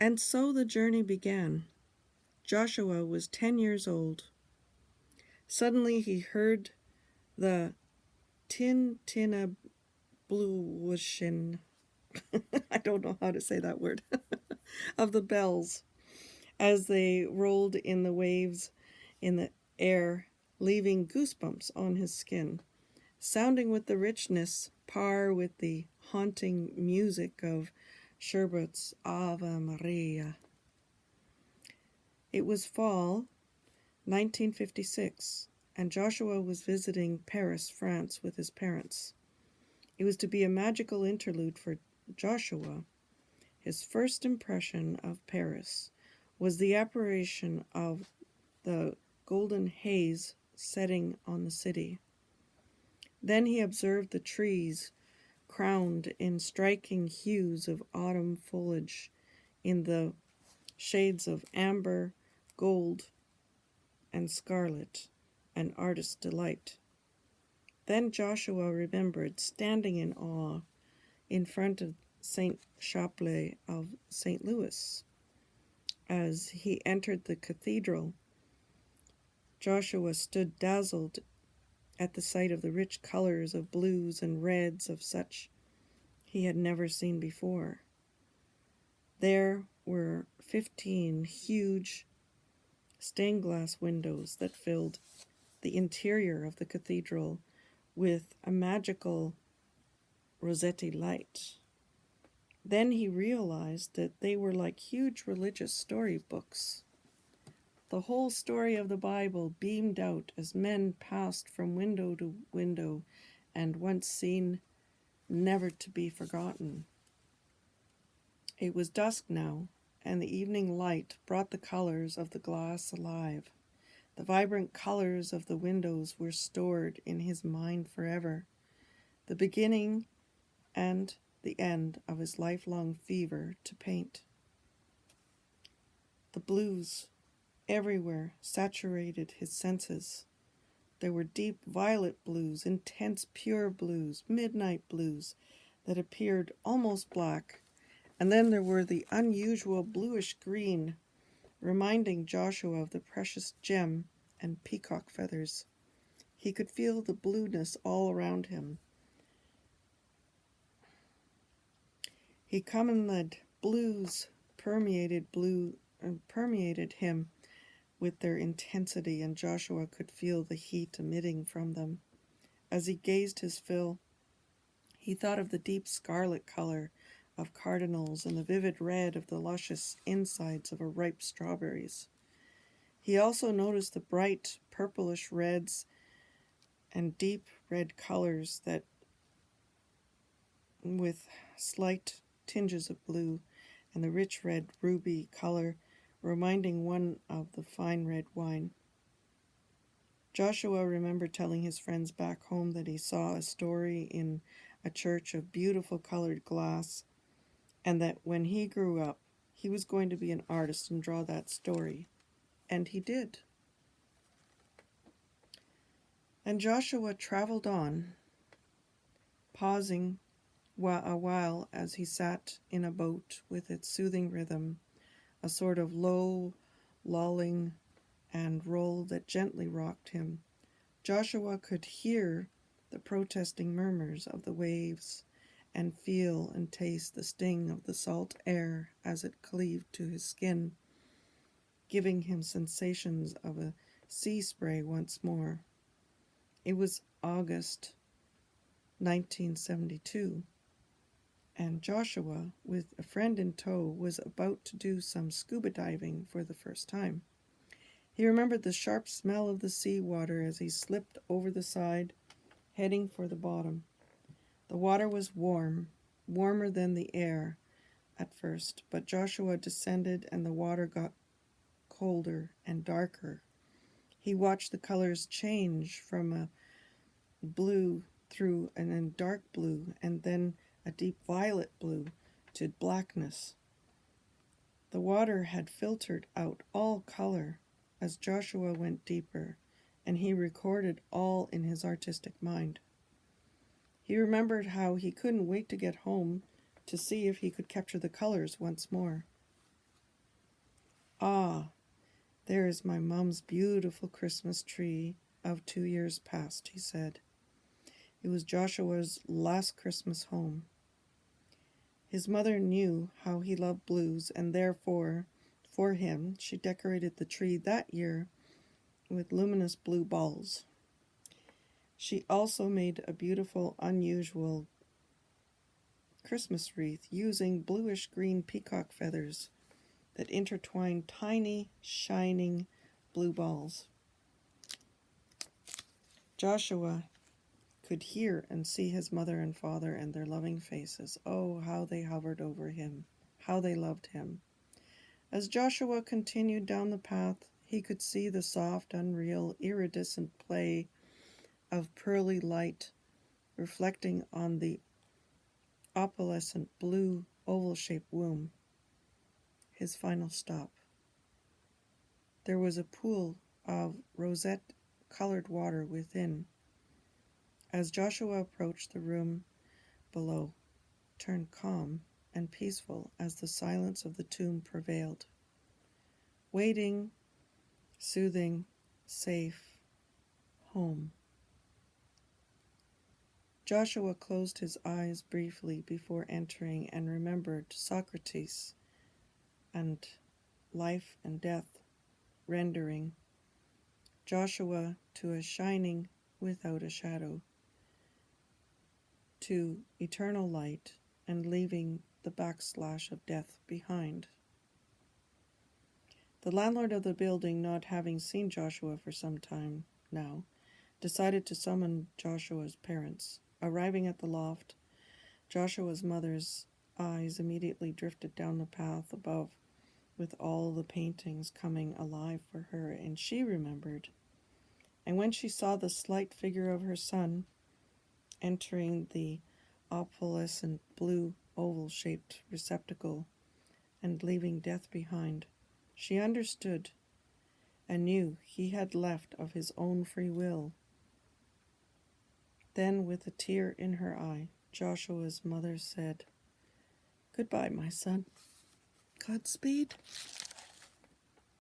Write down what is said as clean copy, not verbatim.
And so the journey began. Joshua was 10 years old. Suddenly he heard the tin bluishin, I don't know how to say that word, of the bells as they rolled in the waves in the air, leaving goosebumps on his skin, sounding with the richness par with the haunting music of Sherbert's Ave Maria. It was fall 1956, and Joshua was visiting Paris, France, with his parents. It was to be a magical interlude for Joshua. His first impression of Paris was the apparition of the golden haze setting on the city. Then he observed the trees crowned in striking hues of autumn foliage in the shades of amber, gold, and scarlet, an artist's delight. Then Joshua remembered standing in awe in front of Saint Chaplet of St. Louis. As he entered the cathedral, Joshua stood dazzled at the sight of the rich colors of blues and reds of such he had never seen before. There were 15 huge stained glass windows that filled the interior of the cathedral with a magical Rossetti light. Then he realized that they were like huge religious storybooks. The whole story of the Bible beamed out as men passed from window to window, and once seen, never to be forgotten. It was dusk now, and the evening light brought the colors of the glass alive. The vibrant colors of the windows were stored in his mind forever, the beginning and the end of his lifelong fever to paint. The blues everywhere saturated his senses. There were deep violet blues, intense pure blues, midnight blues that appeared almost black, and then there were the unusual bluish green, reminding Joshua of the precious gem and peacock feathers. He could feel the blueness all around him. He commented blues permeated him with their intensity, and Joshua could feel the heat emitting from them. As he gazed his fill, he thought of the deep scarlet color of cardinals and the vivid red of the luscious insides of ripe strawberries. He also noticed the bright purplish reds and deep red colors that with slight tinges of blue, and the rich red ruby color reminding one of the fine red wine. Joshua remembered telling his friends back home that he saw a story in a church of beautiful colored glass, and that when he grew up, he was going to be an artist and draw that story. And he did. And Joshua traveled on, pausing a while as he sat in a boat with its soothing rhythm, a sort of low, lulling and roll that gently rocked him. Joshua could hear the protesting murmurs of the waves and feel and taste the sting of the salt air as it cleaved to his skin, giving him sensations of a sea spray once more. It was August 1972. And Joshua, with a friend in tow, was about to do some scuba diving for the first time. He remembered the sharp smell of the sea water as he slipped over the side, heading for the bottom. The water was warm, warmer than the air at first, but Joshua descended and the water got colder and darker. He watched the colors change from a blue through a dark blue, and then a deep violet blue to blackness. The water had filtered out all color as Joshua went deeper, and he recorded all in his artistic mind. He remembered how he couldn't wait to get home to see if he could capture the colors once more. "Ah, there is my mum's beautiful Christmas tree of 2 years past," he said. It was Joshua's last Christmas home. His mother knew how he loved blues, and therefore, for him, she decorated the tree that year with luminous blue balls. She also made a beautiful, unusual Christmas wreath using bluish-green peacock feathers that intertwined tiny, shining blue balls. Joshua could hear and see his mother and father and their loving faces. Oh, how they hovered over him, how they loved him. As Joshua continued down the path, he could see the soft, unreal, iridescent play of pearly light reflecting on the opalescent blue oval-shaped womb. His final stop. There was a pool of rosette-colored water within. As Joshua approached, the room below turned calm and peaceful as the silence of the tomb prevailed. Waiting, soothing, safe, home. Joshua closed his eyes briefly before entering and remembered Socrates and life and death, rendering Joshua to a shining without a shadow, to eternal light, and leaving the backslash of death behind. The landlord of the building, not having seen Joshua for some time now, decided to summon Joshua's parents. Arriving at the loft, Joshua's mother's eyes immediately drifted down the path above, with all the paintings coming alive for her, and she remembered. And when she saw the slight figure of her son entering the opalescent blue oval-shaped receptacle and leaving death behind, she understood and knew he had left of his own free will. Then, with a tear in her eye, Joshua's mother said, "Goodbye, my son. Godspeed."